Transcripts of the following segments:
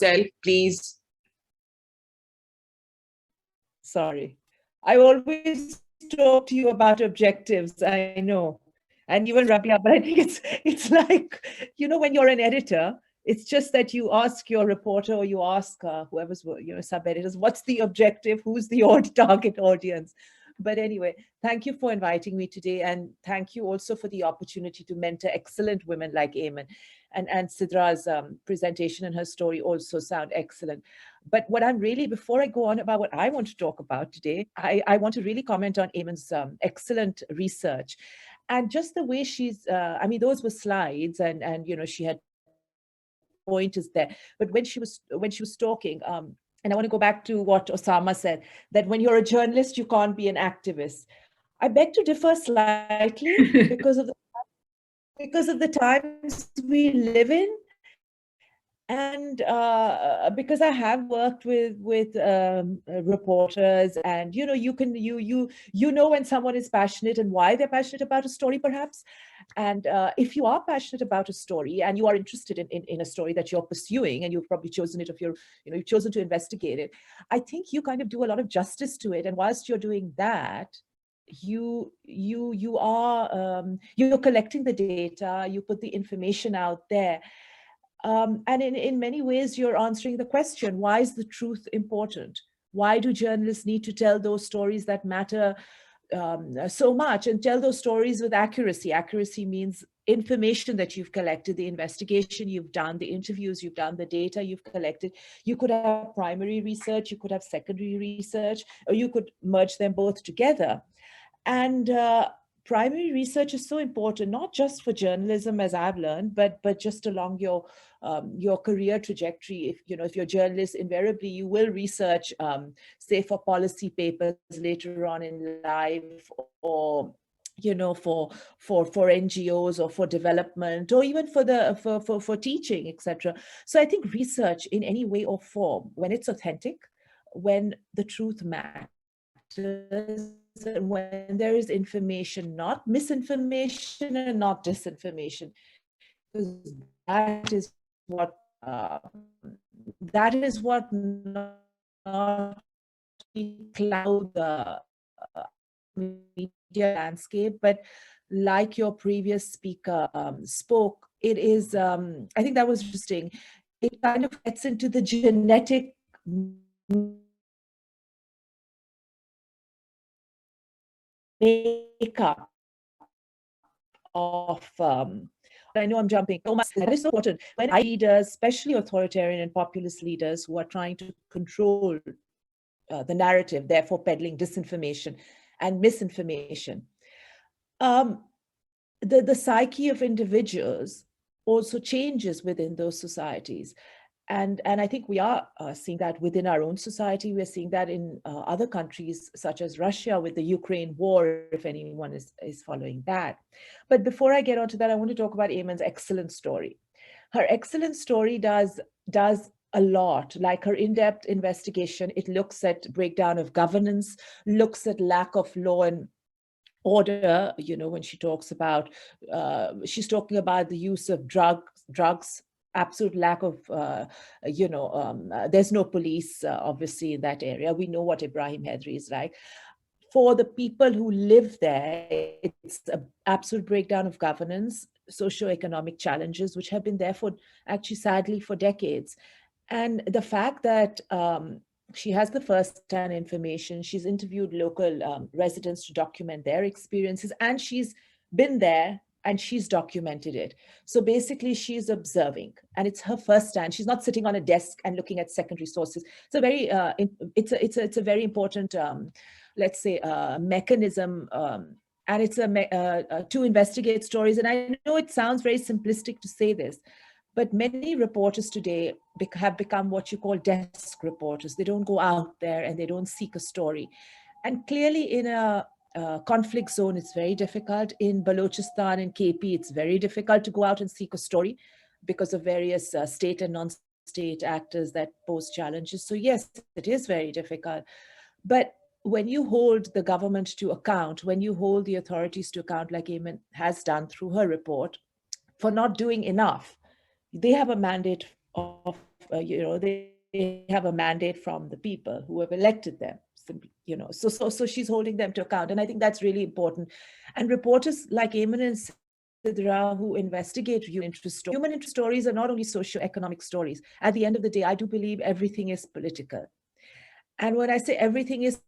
yourself, please. Sorry. I always talk to you about objectives, I know. And even Rabia, but I think it's like, when you're an editor, it's just that you ask your reporter or you ask whoever's, sub-editors, what's the objective? Who's the target audience? But anyway, thank you for inviting me today. And thank you also for the opportunity to mentor excellent women like Eamon. And Sidra's presentation and her story also sound excellent. But what I'm really, before I go on about what I want to talk about today, I want to really comment on Eamon's excellent research. And just the way she's, those were slides and she had pointers there. But when she was talking, and I want to go back to what Osama said, that when you're a journalist, you can't be an activist. I beg to differ slightly because of the times we live in. And because I have worked with reporters, and you know when someone is passionate and why they're passionate about a story, perhaps. And if you are passionate about a story and you are interested in a story that you're pursuing, and you've probably chosen it, if you've chosen to investigate it, I think you kind of do a lot of justice to it. And whilst you're doing that, you're collecting the data, you put the information out there. And in many ways, you're answering the question, why is the truth important? Why do journalists need to tell those stories that matter so much, and tell those stories with accuracy? Accuracy means information that you've collected, the investigation you've done, the interviews you've done, the data you've collected. You could have primary research, you could have secondary research, or you could merge them both together. And primary research is so important, not just for journalism, as I've learned, but just along your career trajectory. If you're a journalist, invariably you will research, say, for policy papers later on in life, or for NGOs, or for development, or even for teaching, etc. So I think research in any way or form, when it's authentic, when the truth matters, and when there is information, not misinformation and not disinformation, because that is what not cloud the media landscape. But like your previous speaker spoke, it is, I think that was interesting. It kind of gets into the genetic makeup of I know I'm jumping. That is so important. When leaders, especially authoritarian and populist leaders who are trying to control the narrative, therefore peddling disinformation and misinformation, the psyche of individuals also changes within those societies. And I think we are seeing that within our own society. We're seeing that in other countries, such as Russia, with the Ukraine war, if anyone is following that. But before I get onto that, I want to talk about Eamon's excellent story. Her excellent story does a lot, like her in-depth investigation. It looks at breakdown of governance, looks at lack of law and order. When she talks about, she's talking about the use of drugs, absolute lack of, there's no police, obviously, in that area. We know what Ibrahim Hedri is like. For the people who live there, it's an absolute breakdown of governance, socioeconomic challenges, which have been there for, actually, sadly, for decades. And the fact that she has the first-hand information, she's interviewed local residents to document their experiences, and she's been there and she's documented it. So basically, she's observing, and it's her first hand. She's not sitting on a desk and looking at secondary sources. It's a very, it's a very important, let's say, mechanism, and it's to investigate stories. And I know it sounds very simplistic to say this, but many reporters today have become what you call desk reporters. They don't go out there and they don't seek a story. And clearly, in a conflict zone, it's very difficult. In Balochistan and KP, it's very difficult to go out and seek a story because of various state and non-state actors that pose challenges. So yes, it is very difficult. But when you hold the government to account, when you hold the authorities to account, like Eamon has done through her report, for not doing enough, they have a mandate of they have a mandate from the people who have elected them. So she's holding them to account, and I think that's really important. And reporters like Eamon and Sidra, who investigate human interest stories, are not only socio-economic stories. At the end of the day, I do believe everything is political. And when I say everything is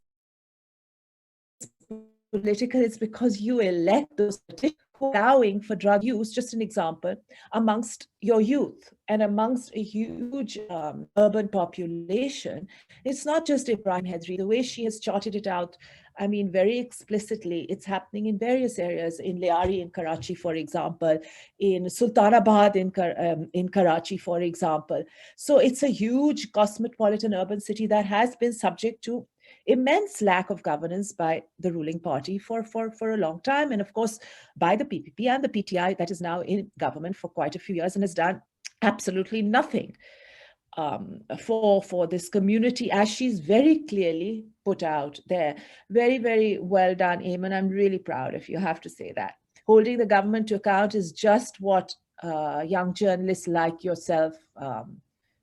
political, it's because you elect those politicians who are allowing for drug use, just an example, amongst your youth and amongst a huge urban population. It's not just Ibrahim Hedri. The way she has charted it out, I mean, very explicitly, it's happening in various areas, in Liari in Karachi, for example, in Sultanabad in Karachi, for example. So it's a huge cosmopolitan urban city that has been subject to immense lack of governance by the ruling party for a long time. And of course, by the PPP and the PTI that is now in government for quite a few years and has done absolutely nothing for this community, as she's very clearly put out there. Very, very well done, Eamon. I'm really proud of you, I have to say that. Holding the government to account is just what young journalists like yourself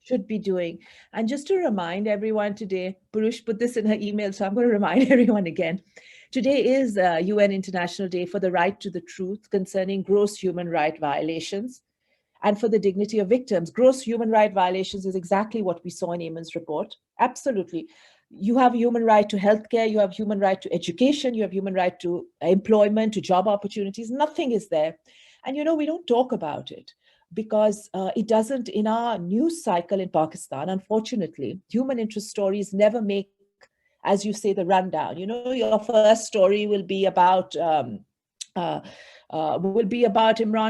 should be doing. And just to remind everyone today, Purush put this in her email, so I'm going to remind everyone again. Today is UN International Day for the Right to the Truth concerning gross human right violations and for the dignity of victims. Gross human right violations is exactly what we saw in Eamon's report. Absolutely. You have a human right to healthcare, you have human right to education, you have human right to employment, to job opportunities. Nothing is there. And we don't talk about it because it doesn't, in our news cycle in Pakistan, unfortunately, human interest stories never make, as you say, the rundown. Your first story will be about Imran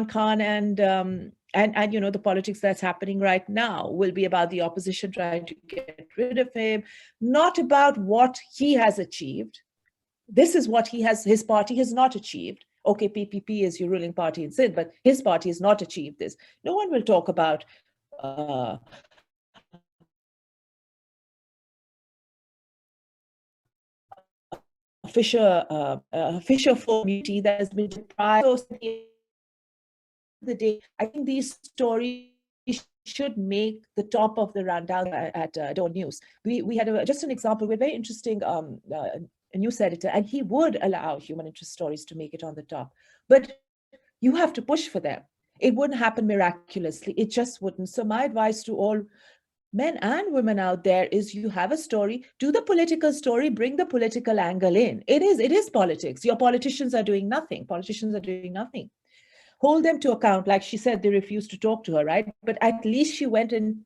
Khan and the politics that's happening right now, will be about the opposition trying to get rid of him, not about what he has achieved. This is what his party has not achieved. Okay, PPP is your ruling party in Sindh, but his party has not achieved this. No one will talk about Fisher folk community that has been deprived. So at the end of the day, I think these stories should make the top of the rundown at Dawn News. We had just an example. We're very interesting a news editor, and he would allow human interest stories to make it on the top. But you have to push for them. It wouldn't happen miraculously. It just wouldn't. So my advice to all men and women out there is, you have a story, do the political story, bring the political angle in. It is politics. Your politicians are doing nothing. Hold them to account. Like she said, they refused to talk to her, right? But at least she went in,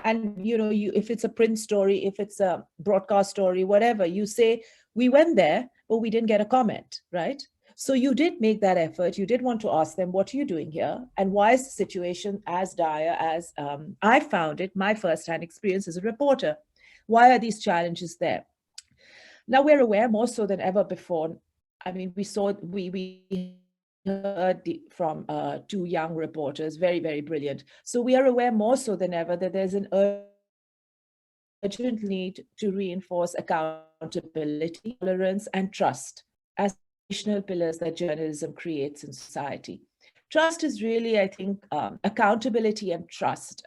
and if it's a print story, if it's a broadcast story, whatever, you say, we went there, but we didn't get a comment, right? So you did make that effort. You did want to ask them, what are you doing here? And why is the situation as dire as I found it, my firsthand experience as a reporter? Why are these challenges there? Now we're aware more so than ever before. I mean, we heard from two young reporters, very, very brilliant. So we are aware more so than ever that there's an urgent need to reinforce accountability, tolerance, and trust as additional pillars that journalism creates in society. Trust is really, I think, accountability and trust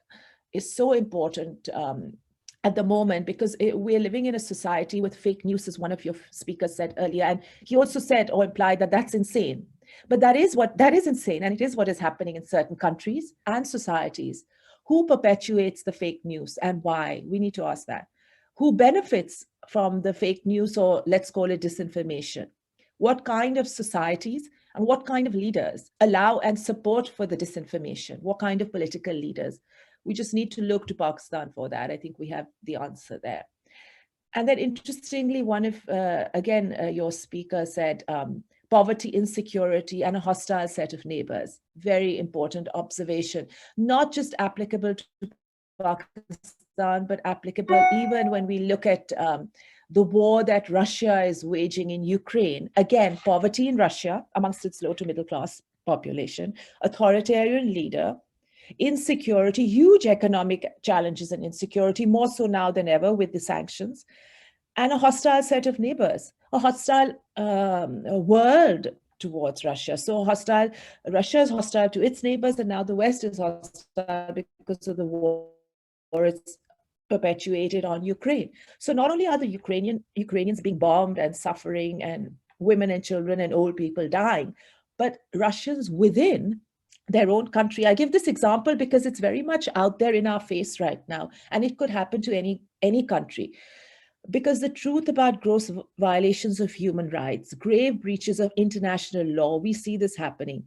is so important at the moment, because we're living in a society with fake news, as one of your speakers said earlier. And he also said or implied that that's insane. But that is insane. And it is what is happening in certain countries and societies. Who perpetuates the fake news and why? We need to ask that. Who benefits from the fake news, or let's call it disinformation? What kind of societies and what kind of leaders allow and support for the disinformation? What kind of political leaders? We just need to look to Pakistan for that. I think we have the answer there. And then interestingly, one of, your speaker said, poverty, insecurity, and a hostile set of neighbors. Very important observation, not just applicable to Pakistan, but applicable even when we look at the war that Russia is waging in Ukraine. Again, poverty in Russia amongst its low to middle class population, authoritarian leader, insecurity, huge economic challenges and insecurity, more so now than ever with the sanctions, and a hostile set of neighbors, a hostile world towards Russia. So Russia is hostile to its neighbors, and now the West is hostile because of the war it's perpetuated on Ukraine. So not only are the Ukrainians being bombed and suffering, and women and children and old people dying, but Russians within their own country. I give this example because it's very much out there in our face right now, and it could happen to any country. Because the truth about gross violations of human rights, grave breaches of international law, we see this happening.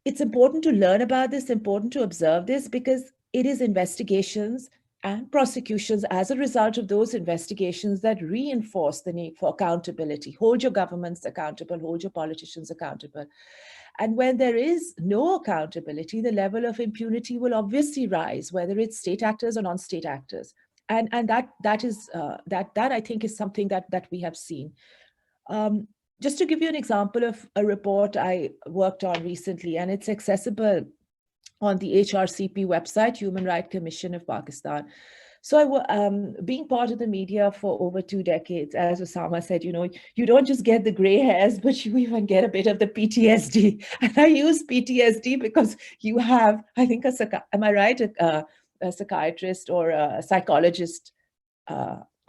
It's important to learn about this, important to observe this, because it is investigations and prosecutions as a result of those investigations that reinforce the need for accountability. Hold your governments accountable, hold your politicians accountable. And when there is no accountability, the level of impunity will obviously rise, whether it's state actors or non-state actors. And that I think is something that we have seen. Just to give you an example of a report I worked on recently, and it's accessible on the HRCP website, Human Rights Commission of Pakistan. So being part of the media for over 2 decades, as Osama said, you don't just get the gray hairs, but you even get a bit of the PTSD. And I use PTSD because you have, I think, am I right, a psychiatrist or a psychologist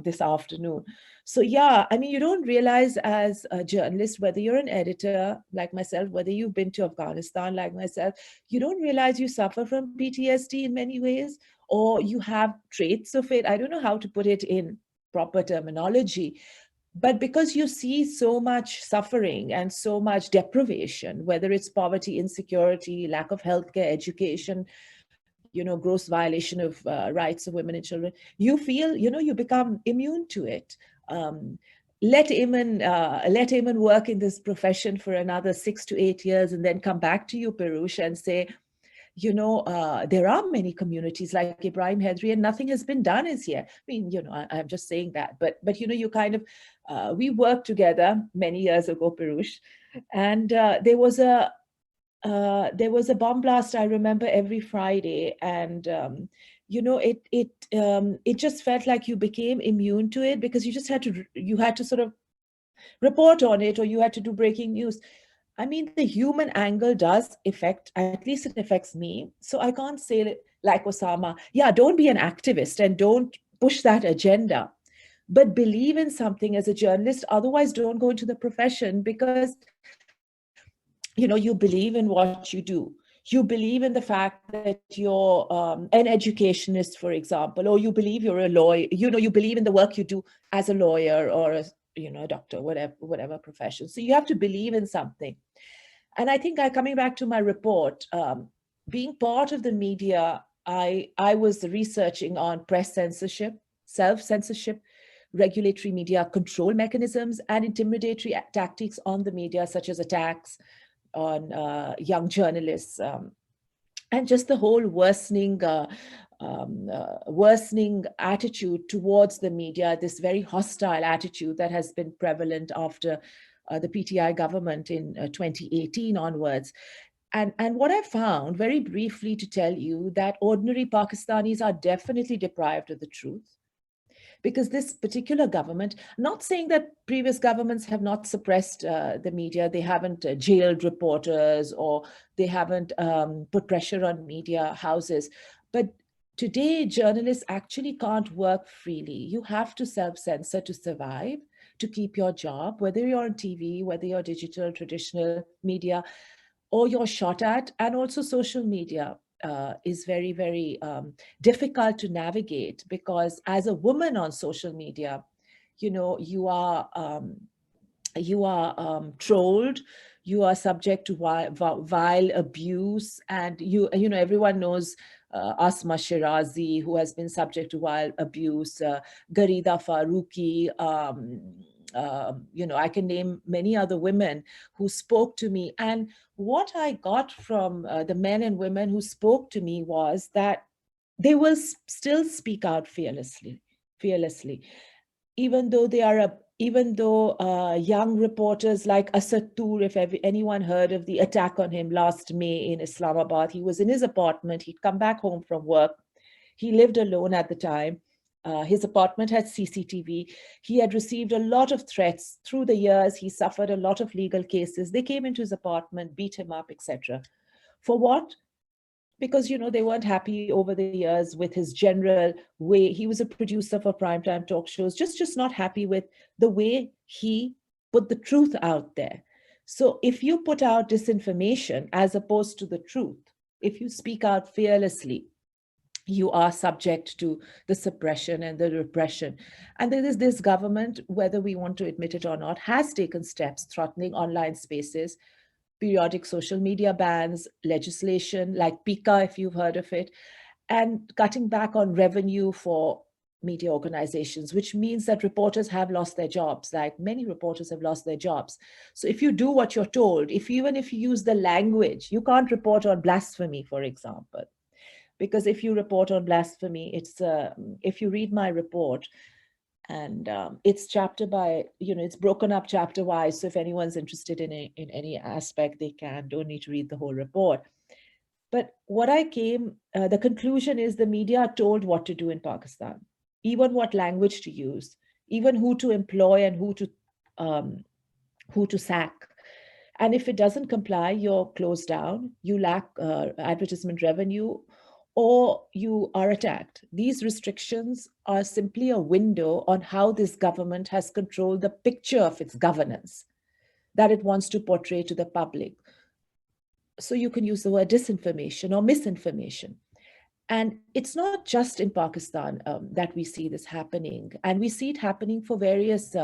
this afternoon. So yeah, I mean, you don't realize as a journalist, whether you're an editor like myself, whether you've been to Afghanistan like myself, you don't realize you suffer from PTSD in many ways, or you have traits of it. I don't know how to put it in proper terminology, but because you see so much suffering and so much deprivation, whether it's poverty, insecurity, lack of healthcare, education, gross violation of rights of women and children, you feel, you become immune to it. Let Ayman work in this profession for another 6 to 8 years and then come back to you, Perush, and say, there are many communities like Ibrahim Hedri and nothing has been done as yet. I mean, I'm just saying that, but you kind of, we worked together many years ago, Perush, and there was a bomb blast, I remember, every Friday, and it just felt like you became immune to it, because you had to sort of report on it, or you had to do breaking news. I mean, the human angle does affect, at least it affects me. So I can't say like Osama, yeah, don't be an activist and don't push that agenda, but believe in something as a journalist. Otherwise, don't go into the profession, because you believe in what you do. You believe in the fact that you're an educationist, for example, or you believe you're a lawyer. You believe in the work you do as a lawyer or a doctor, whatever profession. So you have to believe in something. And I think coming back to my report, being part of the media, I was researching on press censorship, self-censorship, regulatory media control mechanisms, and intimidatory tactics on the media, such as attacks on young journalists, and just the whole worsening attitude towards the media, this very hostile attitude that has been prevalent after the PTI government in 2018 onwards. And what I found, very briefly to tell you, that ordinary Pakistanis are definitely deprived of the truth. Because this particular government, not saying that previous governments have not suppressed the media, they haven't jailed reporters, or they haven't put pressure on media houses, but today journalists actually can't work freely. You have to self-censor to survive, to keep your job, whether you're on TV, whether you're digital, traditional media, or you're shot at, and also social media. Is very, very difficult to navigate, because as a woman on social media, you are trolled, you are subject to vile abuse, and everyone knows Asma Shirazi, who has been subject to vile abuse, Garida Farooqi, I can name many other women who spoke to me. And what I got from the men and women who spoke to me was that they will still speak out fearlessly, even though young reporters like Asad Tur, if anyone heard of the attack on him last May in Islamabad, he was in his apartment, he'd come back home from work, he lived alone at the time. His apartment had CCTV. He had received a lot of threats through the years. He suffered a lot of legal cases. They came into his apartment, beat him up, etc. For what? because they weren't happy over the years with his general way. He was a producer for primetime talk shows, just not happy with the way he put the truth out there. So if you put out disinformation as opposed to the truth, if you speak out fearlessly, you are subject to the suppression and the repression. And there is this government, whether we want to admit it or not, has taken steps threatening online spaces, periodic social media bans, legislation like PICA, if you've heard of it, and cutting back on revenue for media organizations, which means that reporters have lost their jobs. Like many reporters have lost their jobs. So if you do what you're told, even if you use the language, you can't report on blasphemy, for example. Because if you report on blasphemy, if you read my report, and it's chapter by, it's broken up chapter wise. So if anyone's interested in any aspect, they don't need to read the whole report. But the conclusion is the media are told what to do in Pakistan, even what language to use, even who to employ and who to sack. And if it doesn't comply, you're closed down, you lack advertisement revenue, or you are attacked. These restrictions are simply a window on how this government has controlled the picture of its governance that it wants to portray to the public. So you can use the word disinformation or misinformation. And it's not just in Pakistan that we see this happening. And we see it happening for various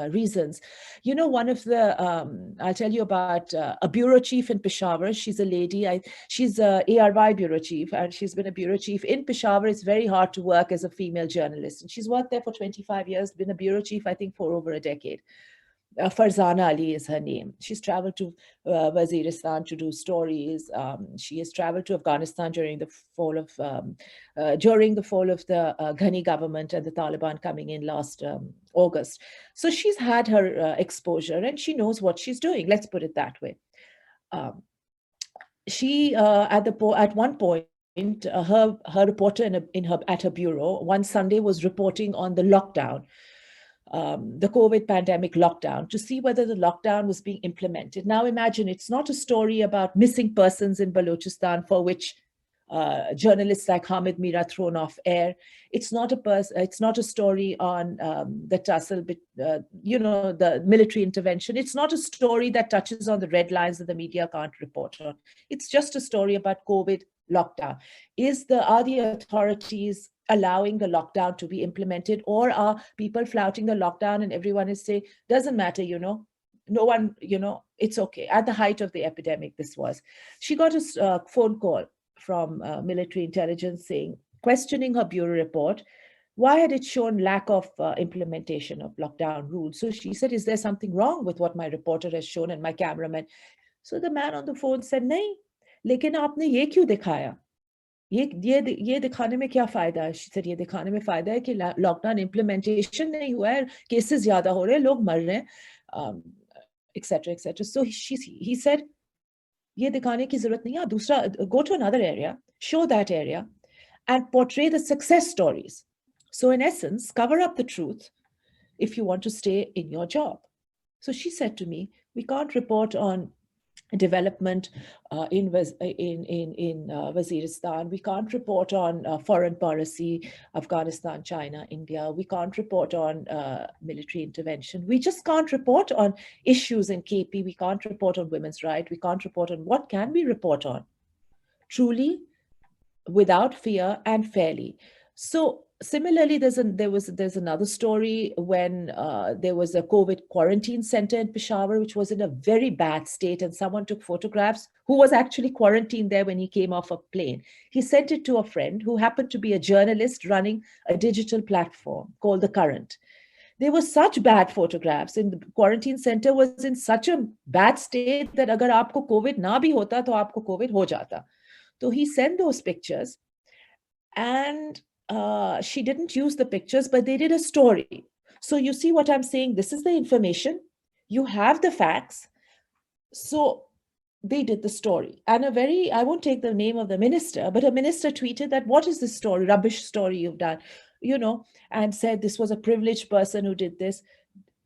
reasons. One of I'll tell you about a bureau chief in Peshawar. She's a lady. She's a ARY bureau chief, and she's been a bureau chief in Peshawar. It's very hard to work as a female journalist. And she's worked there for 25 years, been a bureau chief, I think, for over a decade. Farzana Ali is her name. She's traveled to Waziristan to do stories. She has traveled to Afghanistan during the fall of the Ghani government and the Taliban coming in last August. So she's had her exposure and she knows what she's doing. Let's put it that way. She at one point, her reporter at her bureau one Sunday was reporting on the lockdown. The COVID pandemic lockdown, to see whether the lockdown was being implemented. Now imagine, it's not a story about missing persons in Balochistan for which journalists like Hamid Mira thrown off air. It's not a story on the tussle, the military intervention. It's not a story that touches on the red lines that the media can't report on. It's just a story about COVID lockdown. Are the authorities allowing the lockdown to be implemented, or are people flouting the lockdown and everyone is saying, doesn't matter, no one, it's okay. At the height of the epidemic, this was. She got a phone call from military intelligence questioning her bureau report. Why had it shown lack of implementation of lockdown rules? So she said, is there something wrong with what my reporter has shown and my cameraman? So the man on the phone said, nahi, lekin aapne ye kyun dikhaya? ये दिखाने में क्या फायदा है? She said, ये दिखाने में फायदा है कि लॉकडाउन इम्प्लीमेंटेशन नहीं हुआ है, केसेस ज्यादा हो रहे हैं, लोग मर रहे हैं, etc. etc. So he said, ये दिखाने की जरूरत नहीं है. दूसरा, go to another area, show that area, and portray the success stories. So in essence, cover up the truth if you want to stay in your job. So she said to me, we can't report on development in Waziristan. We can't report on foreign policy, Afghanistan, China, India. We can't report on military intervention. We just can't report on issues in KP. We can't report on women's rights. We can't report on what can we report on? Truly, without fear and fairly. So similarly, there's another story when there was a COVID quarantine center in Peshawar, which was in a very bad state, and someone took photographs who was actually quarantined there when he came off a plane. He sent it to a friend who happened to be a journalist running a digital platform called The Current. There were such bad photographs, and the quarantine center was in such a bad state that agar aapko COVID na bhi hota, to aapko COVID ho jata. So he sent those pictures, and she didn't use the pictures, but they did a story. So you see what I'm saying? This is the information. You have the facts. So they did the story. And I won't take the name of the minister, but a minister tweeted that, what is this story, rubbish story you've done, and said this was a privileged person who did this.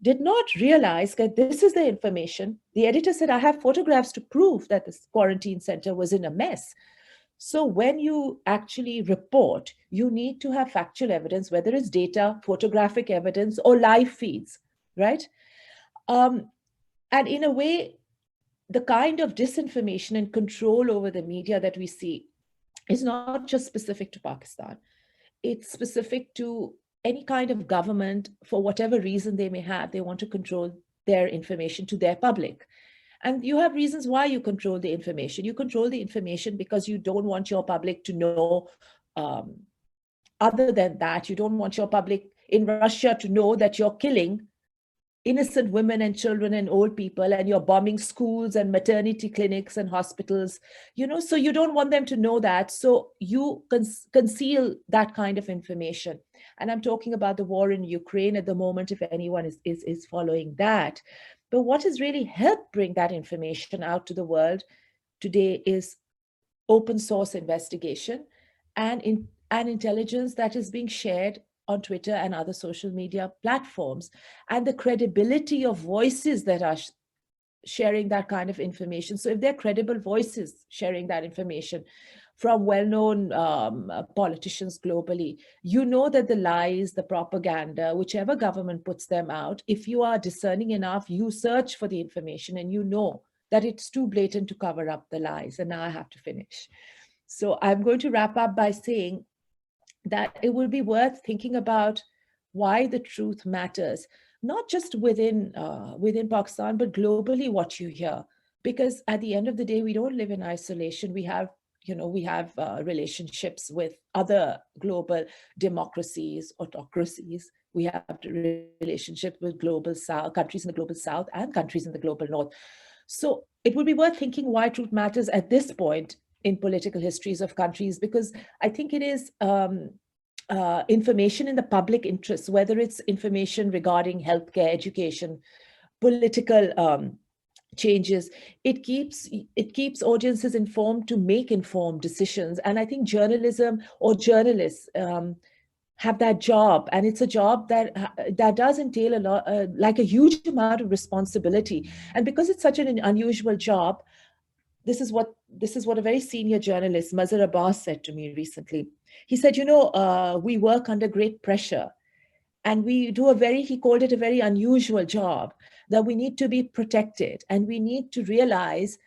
Did not realize that this is the information. The editor said, I have photographs to prove that this quarantine center was in a mess. So when you actually report, you need to have factual evidence, whether it's data, photographic evidence, or live feeds, right? Um, and in a way, the kind of disinformation and control over the media that we see is not just specific to Pakistan. It's specific to any kind of government, for whatever reason they may have. They want to control their information to their public. And you have reasons why you control the information. You control the information because you don't want your public to know. Other than that, you don't want your public in Russia to know that you're killing innocent women and children and old people, and you're bombing schools and maternity clinics and hospitals, so you don't want them to know that. So you conceal that kind of information. And I'm talking about the war in Ukraine at the moment, if anyone is following that. But what has really helped bring that information out to the world today is open source investigation and intelligence that is being shared on Twitter and other social media platforms, and the credibility of voices that are sharing that kind of information. So if they're credible voices sharing that information from well-known politicians globally, you know that the lies, the propaganda, whichever government puts them out, if you are discerning enough, you search for the information and you know that it's too blatant to cover up the lies. And now I have to finish. So I'm going to wrap up by saying that it would be worth thinking about why the truth matters, not just within Pakistan, but globally, what you hear. Because at the end of the day, we don't live in isolation. We have relationships with other global democracies, autocracies. We have relationships with global South, countries in the global South and countries in the global North. So it would be worth thinking why truth matters at this point in political histories of countries, because I think it is information in the public interest, whether it's information regarding healthcare, education, political changes. It keeps audiences informed to make informed decisions. And I think journalism or journalists have that job, and it's a job that does entail a lot, like a huge amount of responsibility. And because it's such an unusual job, this is what a very senior journalist, Mazhar Abbas, said to me recently. He said, we work under great pressure, and he called it a very unusual job, that we need to be protected, and we need to realize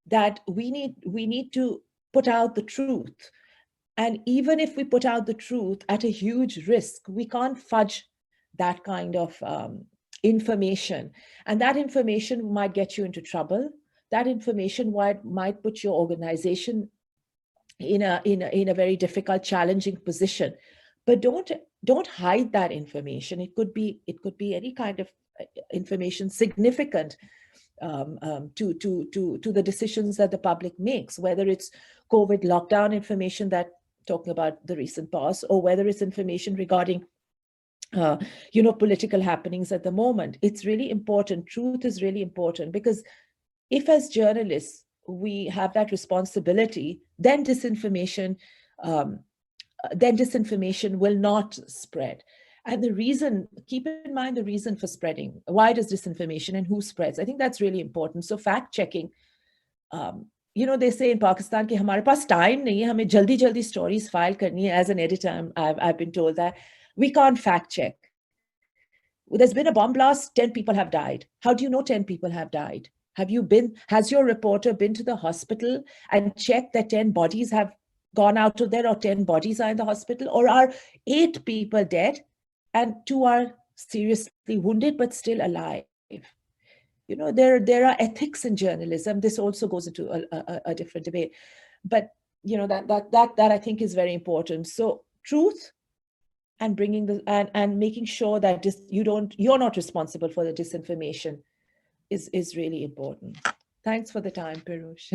that we need to put out the truth. And even if we put out the truth at a huge risk, we can't fudge that kind of information. And that information might get you into trouble. That information might put your organization in a very difficult, challenging position. But don't hide that information. It could be any kind of information significant to the decisions that the public makes, whether it's COVID lockdown information, that talking about the recent past, or whether it's information regarding political happenings at the moment. It's really important. Truth is really important, because if as journalists we have that responsibility, then disinformation will not spread. And keep in mind the reason for spreading. Why does disinformation and who spreads? I think that's really important. So fact checking, they say in Pakistan कि हमारे पास time नहीं है, हमें जल्दी जल्दी stories file करनी है. As an editor, I've been told that we can't fact check. There's been a bomb blast, 10 people have died. How do you know 10 people have died? Has your reporter been to the hospital and checked that 10 bodies have gone out of there, or 10 bodies are in the hospital, or are 8 people dead and 2 are seriously wounded but still alive? There are ethics in journalism. This also goes into a different debate, but that I think is very important. So truth and bringing and making sure that you're not responsible for the disinformation is really important. Thanks for the time, Pirush.